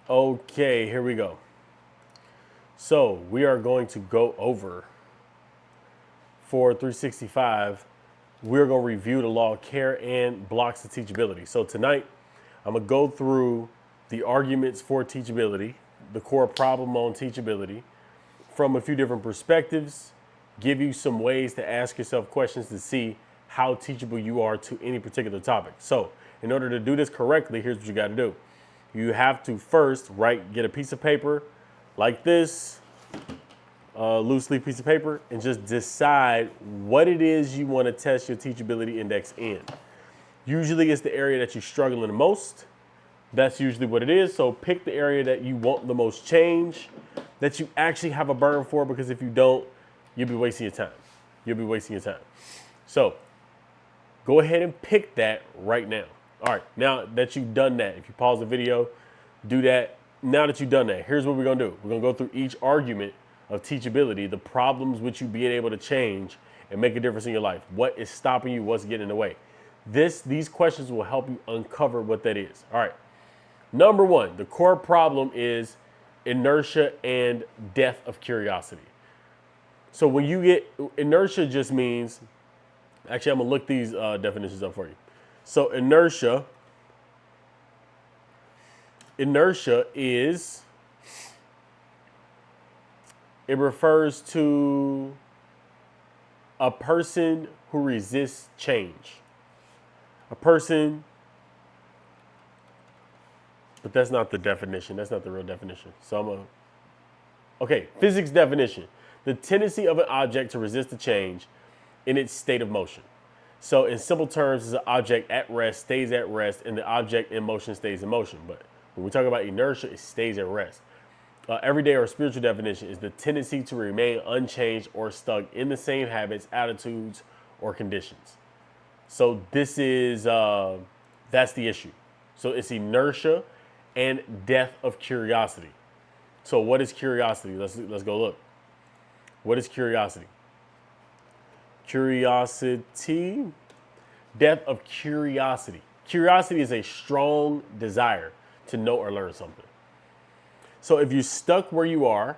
Okay, here we go. So we are going to go over for 365. We're going to review the law of care and blocks of teachability. So tonight, I'm going to go through the arguments for teachability, the core problem on teachability from a few different perspectives, give you some ways to ask yourself questions to see how teachable you are to any particular topic. So in order to do this correctly, here's what you got to do. You have to first get a piece of paper like this, loose leaf piece of paper, and just decide what it is you want to test your teachability index in. Usually it's the area that you're struggling the most. That's usually what it is. So pick the area that you want the most change, that you actually have a burn for, because if you don't, you'll be wasting your time. You'll be wasting your time. So go ahead and pick that right now. All right, now that you've done that, if you pause the video, do that. Now that you've done that, here's what we're gonna do. We're gonna go through each argument of teachability, the problems with you being able to change and make a difference in your life. What is stopping you? What's getting in the way? These questions will help you uncover what that is. All right. Number one, the core problem is inertia and death of curiosity. So when you get inertia, just means, actually, I'm gonna look these definitions up for you. So inertia is, it refers to a person who resists change. A person, but that's not the definition. That's not the real definition. So okay, physics definition. The tendency of an object to resist a change in its state of motion. So in simple terms, is an object at rest stays at rest, and the object in motion stays in motion. But when we talk about inertia, it stays at rest. Everyday or spiritual definition is the tendency to remain unchanged or stuck in the same habits, attitudes, or conditions. So this is, that's the issue. So it's inertia and death of curiosity. So what is curiosity? Let's go look. What is curiosity? Curiosity, death of curiosity. Curiosity is a strong desire to know or learn something. So if you're stuck where you are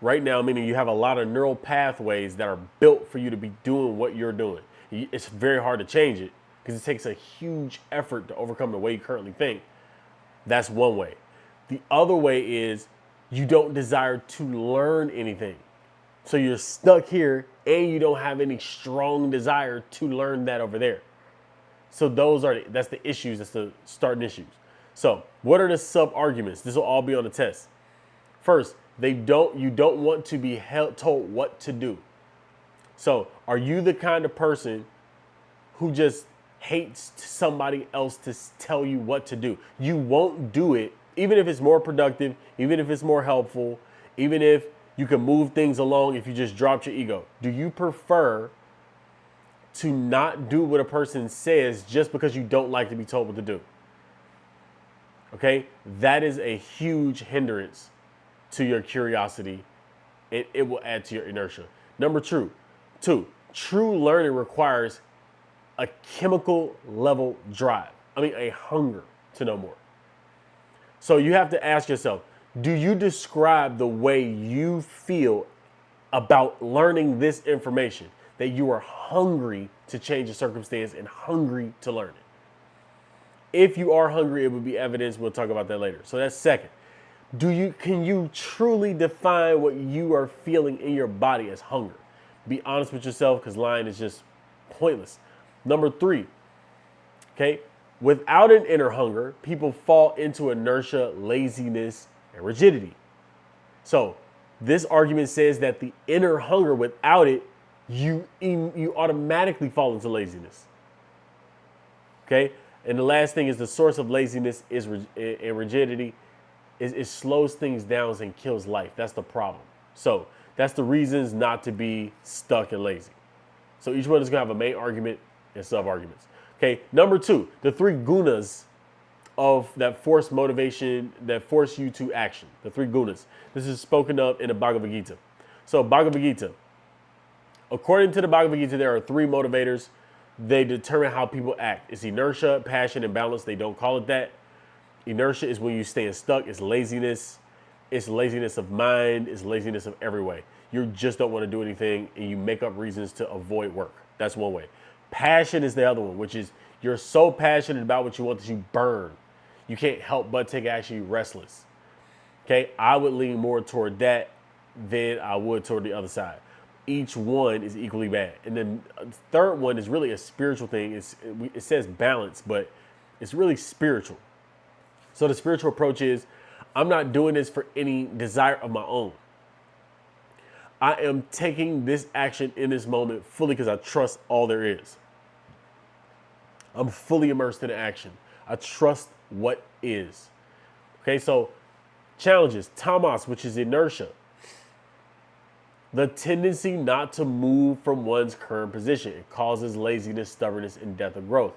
right now, meaning you have a lot of neural pathways that are built for you to be doing what you're doing, it's very hard to change it because it takes a huge effort to overcome the way you currently think. That's one way. The other way is you don't desire to learn anything. So you're stuck here and you don't have any strong desire to learn that over there. So that's the issues, that's the starting issues. So what are the sub-arguments? This will all be on the test. First, you don't want to be told what to do. So are you the kind of person who just hates somebody else to tell you what to do? You won't do it, even if it's more productive, even if it's more helpful, even if you can move things along if you just dropped your ego. Do you prefer to not do what a person says just because you don't like to be told what to do? Okay, that is a huge hindrance to your curiosity. It will add to your inertia. Number two, true learning requires a chemical level drive. A hunger to know more. So you have to ask yourself, do you describe the way you feel about learning this information, that you are hungry to change a circumstance and hungry to learn it? If you are hungry, it would be evidence. We'll talk about that later. So that's second. Can you truly define what you are feeling in your body as hunger? Be honest with yourself, because lying is just pointless. Number three, okay, without an inner hunger, people fall into inertia, laziness, and rigidity. So this argument says that the inner hunger, without it, you automatically fall into laziness. Okay, and the last thing is the source of laziness and rigidity. It slows things down and kills life. That's the problem. So that's the reasons not to be stuck and lazy. So each one is going to have a main argument and sub-arguments. Okay, number two, the three gunas of that force motivation, that force you to action. The three gunas. This is spoken of in the Bhagavad Gita. So Bhagavad Gita, according to the Bhagavad Gita, there are three motivators. They determine how people act. It's inertia, passion, and balance. They don't call it that. Inertia is when you stay stuck. It's laziness. It's laziness of mind. It's laziness of every way. You just don't want to do anything and you make up reasons to avoid work. That's one way. Passion is the other one, which is you're so passionate about what you want that you burn. You can't help but take action. You're restless. Okay, I would lean more toward that than I would toward the other side. Each one is equally bad. And then third one is really a spiritual thing. It says balance, but it's really spiritual. So the spiritual approach is, I'm not doing this for any desire of my own. I am taking this action in this moment fully because I trust all there is. I'm fully immersed in action. I trust what is. Okay, so challenges, Tamas, which is inertia. The tendency not to move from one's current position. It causes laziness, stubbornness, and death of growth.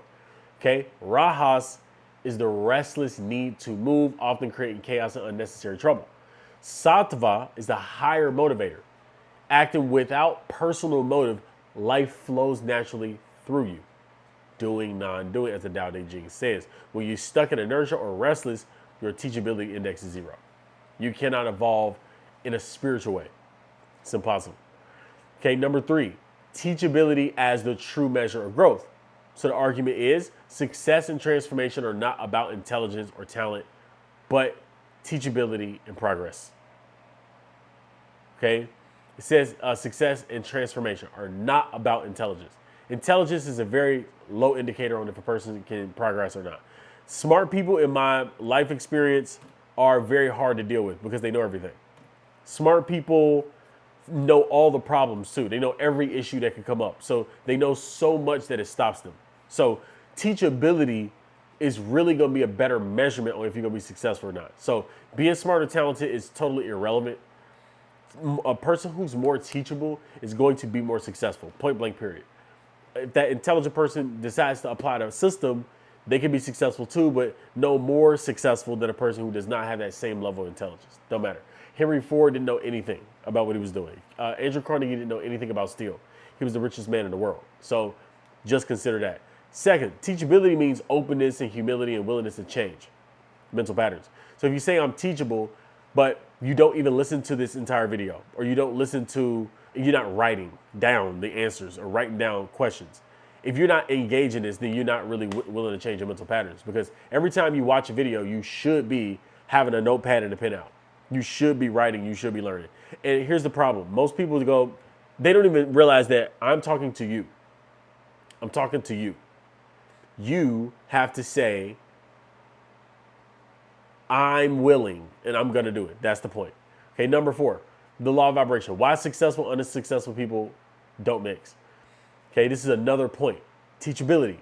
Okay, Rajas is the restless need to move, often creating chaos and unnecessary trouble. Sattva is the higher motivator. Acting without personal motive, life flows naturally through you. Doing, non-doing, as the Tao Te Ching says. When you're stuck in inertia or restless, your teachability index is 0. You cannot evolve in a spiritual way. It's impossible. Okay, number 3, teachability as the true measure of growth. So the argument is success and transformation are not about intelligence or talent, but teachability and progress. Okay, it says success and transformation are not about intelligence. Intelligence is a very low indicator on if a person can progress or not. Smart people in my life experience are very hard to deal with because they know everything. Smart people know all the problems too. They know every issue that can come up. So they know so much that it stops them. So teachability is really going to be a better measurement on if you're going to be successful or not. So being smart or talented is totally irrelevant. A person who's more teachable is going to be more successful, point blank period. If that intelligent person decides to apply the system, they can be successful too, but no more successful than a person who does not have that same level of intelligence. Don't matter. Henry Ford didn't know anything about what he was doing. Andrew Carnegie didn't know anything about steel. He was the richest man in the world. So just consider that. Second, teachability means openness and humility and willingness to change mental patterns. So if you say I'm teachable, but you don't even listen to this entire video, or you don't listen to, you're not writing down the answers or writing down questions. If you're not engaged in this, then you're not really willing to change your mental patterns, because every time you watch a video, you should be having a notepad and a pen out. You should be writing, you should be learning. And here's the problem. Most people go, they don't even realize that I'm talking to you. I'm talking to you. You have to say, I'm willing and I'm going to do it. That's the point. Okay, number 4, the law of vibration. Why successful, unsuccessful people don't mix. Okay, this is another point. Teachability.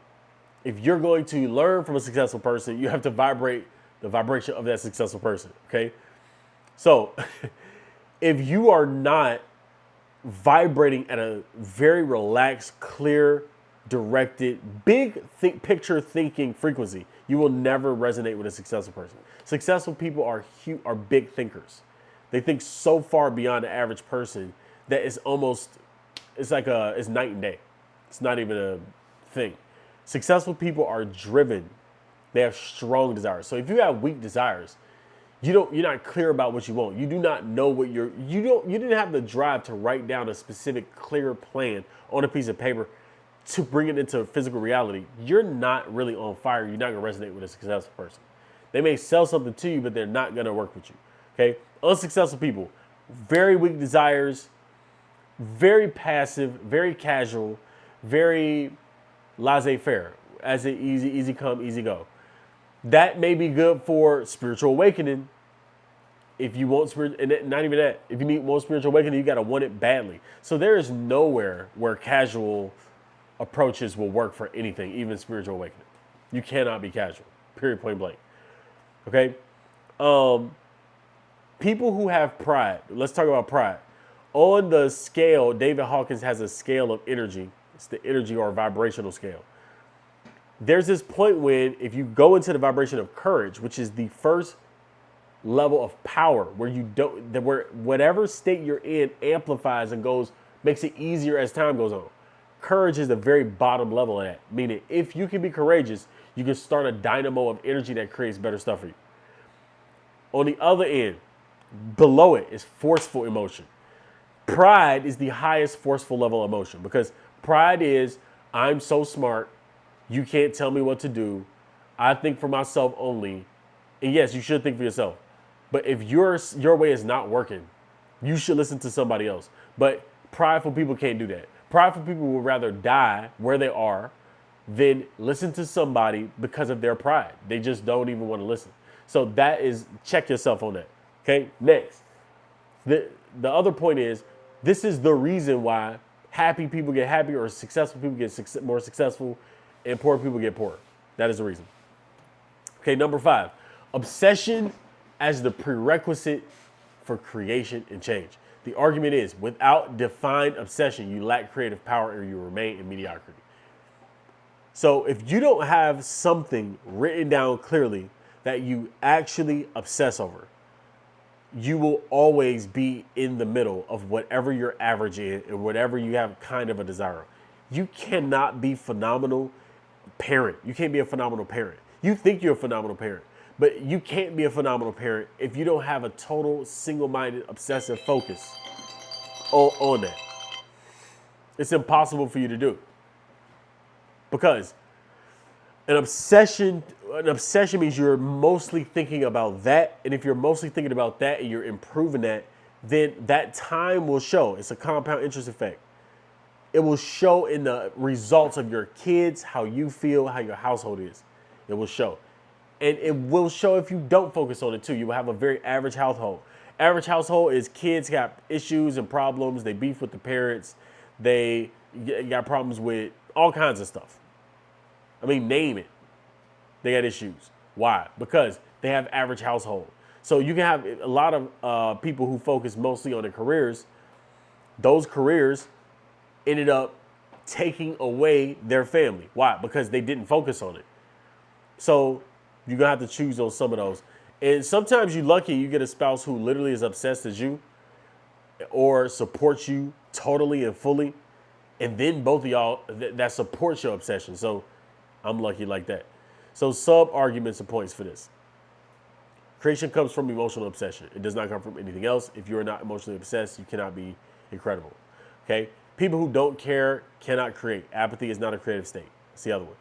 If you're going to learn from a successful person, you have to vibrate the vibration of that successful person. Okay, so if you are not vibrating at a very relaxed, clear, directed, big picture thinking frequency, you will never resonate with a successful person. Successful people are big thinkers. They think so far beyond the average person that it's night and day. It's not even a thing. Successful people are driven. They have strong desires. So if you have weak desires, you're not clear about what you want. You do not know what you didn't have the drive to write down a specific clear plan on a piece of paper to bring it into physical reality. You're not really on fire. You're not going to resonate with a successful person. They may sell something to you, but they're not going to work with you. Okay? Unsuccessful people, very weak desires, very passive, very casual, very laissez-faire, as an easy come, easy go. That may be good for spiritual awakening. If you want and not even that, if you need more spiritual awakening, you got to want it badly. So there is nowhere where casual approaches will work for anything, even spiritual awakening. You cannot be casual, period, point blank. Okay? People who have pride, let's talk about pride. On the scale, David Hawkins has a scale of energy. It's the energy or vibrational scale. There's this point when if you go into the vibration of courage, which is the first level of power, where where whatever state you're in amplifies and makes it easier as time goes on. Courage is the very bottom level of that. Meaning, if you can be courageous, you can start a dynamo of energy that creates better stuff for you. On the other end, below it is forceful emotion. Pride is the highest forceful level of emotion because pride is, I'm so smart, you can't tell me what to do. I think for myself only. And yes, you should think for yourself. But if your way is not working, you should listen to somebody else. But prideful people can't do that. Prideful people would rather die where they are than listen to somebody because of their pride. They just don't even want to listen. So that is, check yourself on that. Okay, next. The other point is, this is the reason why happy people get happier or successful people get more successful and poor people get poorer. That is the reason. Okay, number 5, obsession as the prerequisite for creation and change. The argument is, without defined obsession, you lack creative power or you remain in mediocrity. So if you don't have something written down clearly that you actually obsess over, you will always be in the middle of whatever your average is and whatever you have kind of a desire. You cannot be phenomenal parent. You can't be a phenomenal parent. You think you're a phenomenal parent, but you can't be a phenomenal parent if you don't have a total single-minded obsessive focus on that. It's impossible for you to do because an obsession means you're mostly thinking about that. And if you're mostly thinking about that and you're improving that, then that time will show. It's a compound interest effect. It will show in the results of your kids, how you feel, how your household is. It will show. And it will show if you don't focus on it too. You will have a very average household. Average household is kids got issues and problems. They beef with the parents. They got problems with all kinds of stuff. I mean, name it. They got issues. Why? Because they have average household. So you can have a lot of people who focus mostly on their careers. Those careers ended up taking away their family. Why? Because they didn't focus on it. So you're going to have to choose on some of those. And sometimes you're lucky you get a spouse who literally is obsessed as you or supports you totally and fully. And then both of y'all that supports your obsession. So I'm lucky like that. So sub-arguments and points for this. Creation comes from emotional obsession. It does not come from anything else. If you are not emotionally obsessed, you cannot be incredible. Okay? People who don't care cannot create. Apathy is not a creative state. That's the other one.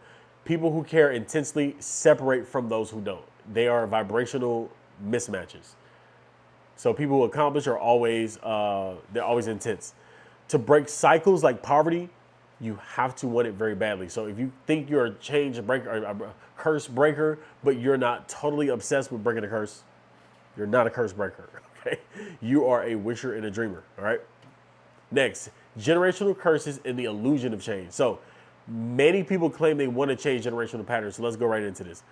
People who care intensely separate from those who don't. They are vibrational mismatches. So people who accomplish are always, they're always intense. To break cycles like poverty, you have to want it very badly. So if you think you're a change breaker, or a curse breaker, but you're not totally obsessed with breaking a curse, you're not a curse breaker, okay? You are a wisher and a dreamer, all right? Next, generational curses and the illusion of change. So many people claim they want to change generational patterns. So let's go right into this.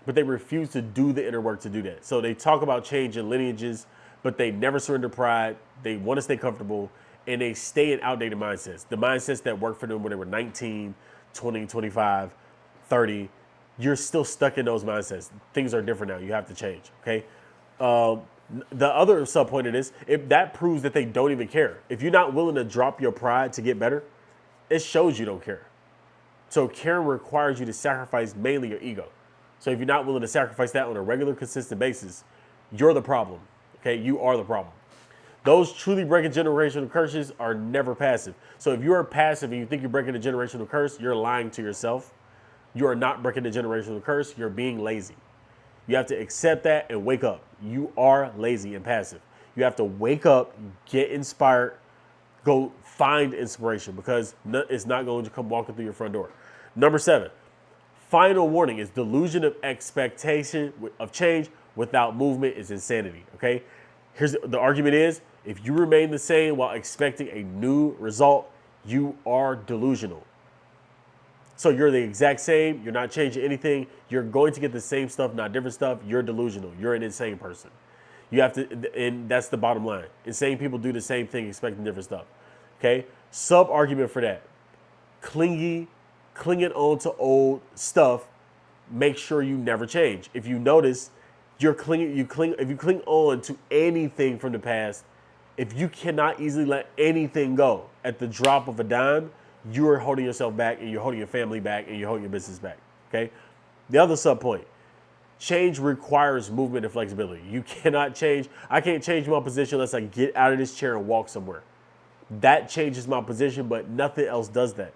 But they refuse to do the inner work to do that. So they talk about change in lineages, but they never surrender pride. They want to stay comfortable. And they stay in outdated mindsets. The mindsets that worked for them when they were 19, 20, 25, 30, you're still stuck in those mindsets. Things are different now. You have to change, okay? The other sub-point of this, if that proves that they don't even care. If you're not willing to drop your pride to get better, it shows you don't care. So caring requires you to sacrifice mainly your ego. So if you're not willing to sacrifice that on a regular, consistent basis, you're the problem, okay? You are the problem. Those truly breaking generational curses are never passive. So if you are passive and you think you're breaking a generational curse, you're lying to yourself. You are not breaking the generational curse. You're being lazy. You have to accept that and wake up. You are lazy and passive. You have to wake up, get inspired, go find inspiration because it's not going to come walking through your front door. Number 7, final warning is delusion of expectation of change without movement is insanity, okay? Here's the argument is, if you remain the same while expecting a new result, you are delusional. So you're the exact same. You're not changing anything. You're going to get the same stuff, not different stuff. You're delusional. You're an insane person. You have to, and that's the bottom line. Insane people do the same thing, expecting different stuff. Okay? Sub-argument for that. Clinging on to old stuff, make sure you never change. If you notice, if you cling on to anything from the past, if you cannot easily let anything go at the drop of a dime, you're holding yourself back and you're holding your family back and you're holding your business back. Okay. The other sub point, change requires movement and flexibility. You cannot change. I can't change my position unless I get out of this chair and walk somewhere. That changes my position, but nothing else does that.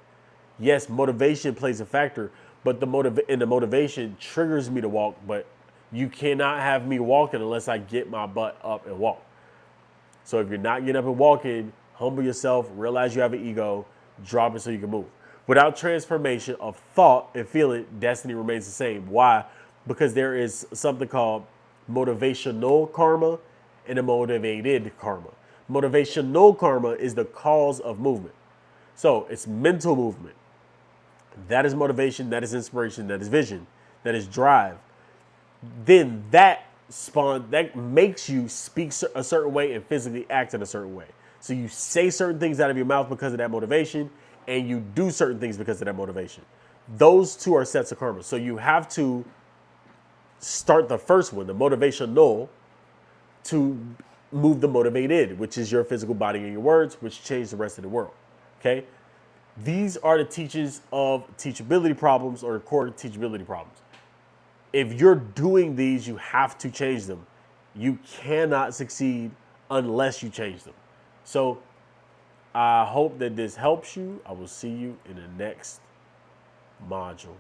Yes, motivation plays a factor, but the motivation triggers me to walk, but you cannot have me walking unless I get my butt up and walk. So if you're not getting up and walking, humble yourself, realize you have an ego, drop it so you can move. Without transformation of thought and feeling, destiny remains the same. Why? Because there is something called motivational karma and a motivated karma. Motivational karma is the cause of movement. So it's mental movement. That is motivation, that is inspiration, that is vision, that is drive. Then that makes you speak a certain way and physically act in a certain way. So you say certain things out of your mouth because of that motivation, and you do certain things because of that motivation. Those two are sets of karma. So you have to start the first one, the motivational, to move the motivated, which is your physical body and your words, which change the rest of the world. Okay? These are the teachings of teachability problems or core teachability problems. If you're doing these, you have to change them. You cannot succeed unless you change them. So I hope that this helps you. I will see you in the next module.